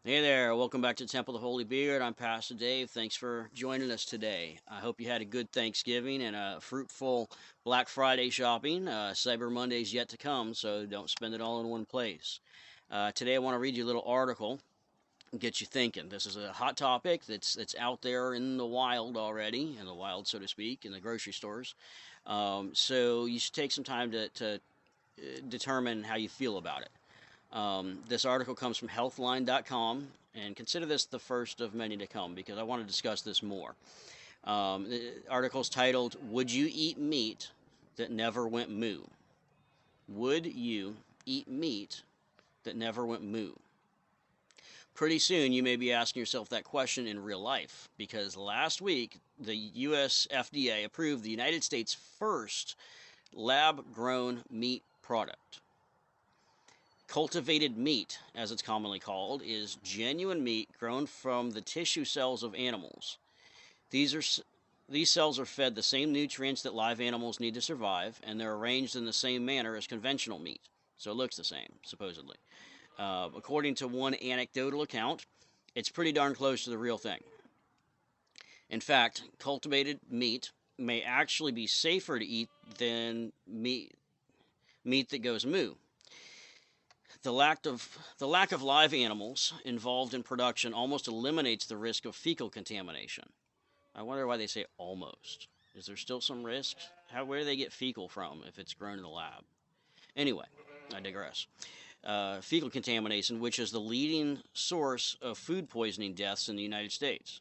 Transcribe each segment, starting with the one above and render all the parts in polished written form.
Hey there, welcome back to Temple of the Holy Beard. I'm Pastor Dave. Thanks for joining us today. I hope you had a good Thanksgiving and a fruitful Black Friday shopping. Cyber Monday's yet to come, so don't spend it all in one place. Today I want to read you a little article and get you thinking. This is a hot topic that's out there in the wild already, in the wild, so to speak, in the grocery stores. So you should take some time to determine how you feel about it. This article comes from healthline.com, and consider this the first of many to come because I want to discuss this more. The article's titled, Would You Eat Meat That Never Went Moo? Would you eat meat that never went moo? Pretty soon you may be asking yourself that question in real life because last week the US FDA approved the United States' first lab grown meat product. Cultivated meat, as it's commonly called, is genuine meat grown from the tissue cells of animals. These are these cells are fed the same nutrients that live animals need to survive, and they're arranged in the same manner as conventional meat. So it looks the same, supposedly. According to one anecdotal account, it's pretty darn close to the real thing. In fact, cultivated meat may actually be safer to eat than meat that goes moo. The lack of live animals involved in production almost eliminates the risk of fecal contamination. I wonder why they say almost. Is there still some risk? Where do they get fecal from if it's grown in the lab? Anyway, I digress. Fecal contamination, which is the leading source of food poisoning deaths in the United States.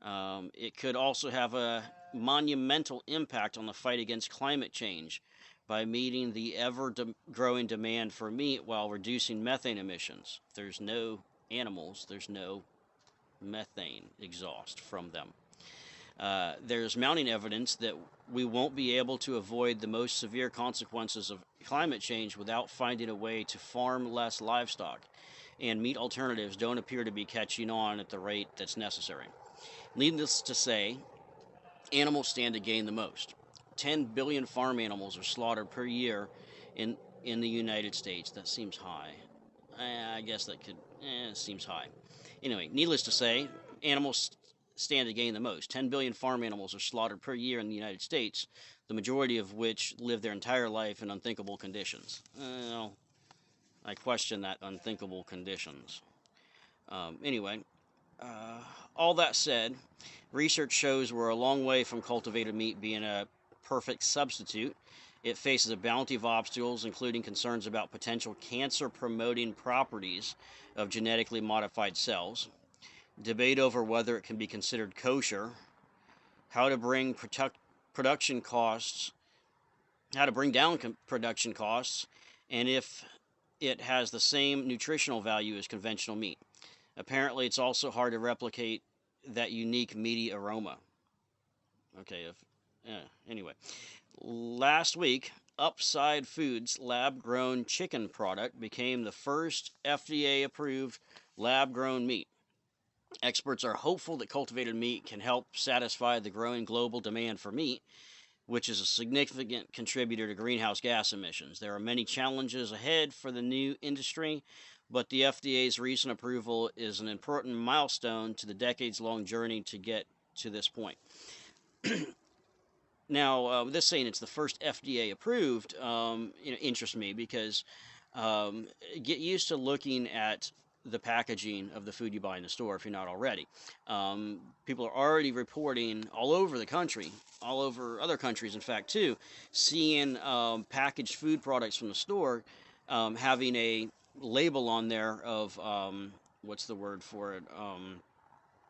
It could also have a monumental impact on the fight against climate change by meeting the ever-growing demand for meat while reducing methane emissions. If there's no animals, there's no methane exhaust from them. There's mounting evidence that we won't be able to avoid the most severe consequences of climate change without finding a way to farm less livestock, and meat alternatives don't appear to be catching on at the rate that's necessary. Needless to say, animals stand to gain the most. 10 billion farm animals are slaughtered per year in, in the United States. That seems high. I guess that seems high. Anyway, needless to say, animals stand to gain the most. 10 billion farm animals are slaughtered per year in the United States, the majority of which live their entire life in unthinkable conditions. I question that unthinkable conditions. Anyway, uh, all that said, research shows we're a long way from cultivated meat being a perfect substitute. It faces a bounty of obstacles, including concerns about potential cancer promoting properties of genetically modified cells, debate over whether it can be considered kosher, how to bring production costs, how to bring down production costs, and if it has the same nutritional value as conventional meat. Apparently, it's also hard to replicate that unique meaty aroma. Okay, anyway. Last week, Upside Foods lab grown chicken product became the first FDA approved lab grown meat. Experts are hopeful that cultivated meat can help satisfy the growing global demand for meat, which is a significant contributor to greenhouse gas emissions. There are many challenges ahead for the new industry, but the FDA's recent approval is an important milestone to the decades long journey to get to this point. Now, this saying it's the first FDA approved, interests me because get used to looking at the packaging of the food you buy in the store if you're not already. People are already reporting all over the country, all over other countries, in fact, too, seeing packaged food products from the store having a label on there of what's the word for it?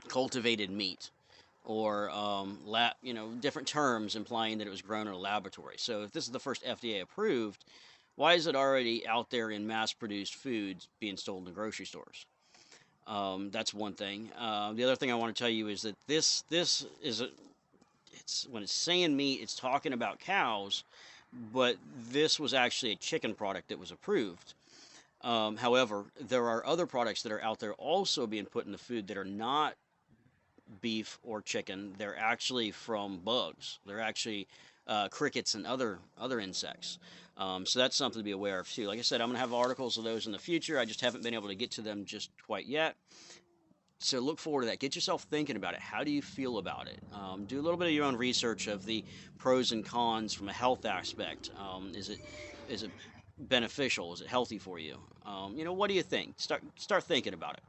Cultivated meat or different terms implying that it was grown in a laboratory. So if this is the first FDA approved, why is it already out there in mass-produced foods being sold in grocery stores? That's one thing. The other thing I want to tell you is that this is it's when it's saying meat, it's talking about cows, but this was actually a chicken product that was approved. However, there are other products that are out there also being put in the food that are not beef or chicken. They're actually from bugs. They're actually crickets and other insects. So that's something to be aware of too. Like I said, I'm going to have articles of those in the future. I just haven't been able to get to them just quite yet. So look forward to that. Get yourself thinking about it. How do you feel about it? Do a little bit of your own research of the pros and cons from a health aspect. Is it beneficial? Is it healthy for you? What do you think? Start thinking about it.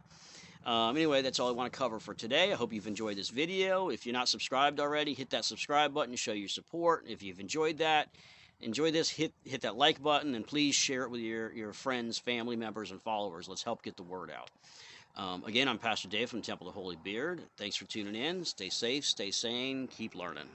Anyway, that's all I want to cover for today. I hope you've enjoyed this video. If you're not subscribed already, hit that subscribe button to show your support. If you've enjoyed this, hit that like button, and please share it with your friends, family members, and followers. Let's help get the word out. Again, I'm Pastor Dave from Temple of the Holy Beard. Thanks for tuning in. Stay safe, stay sane, keep learning.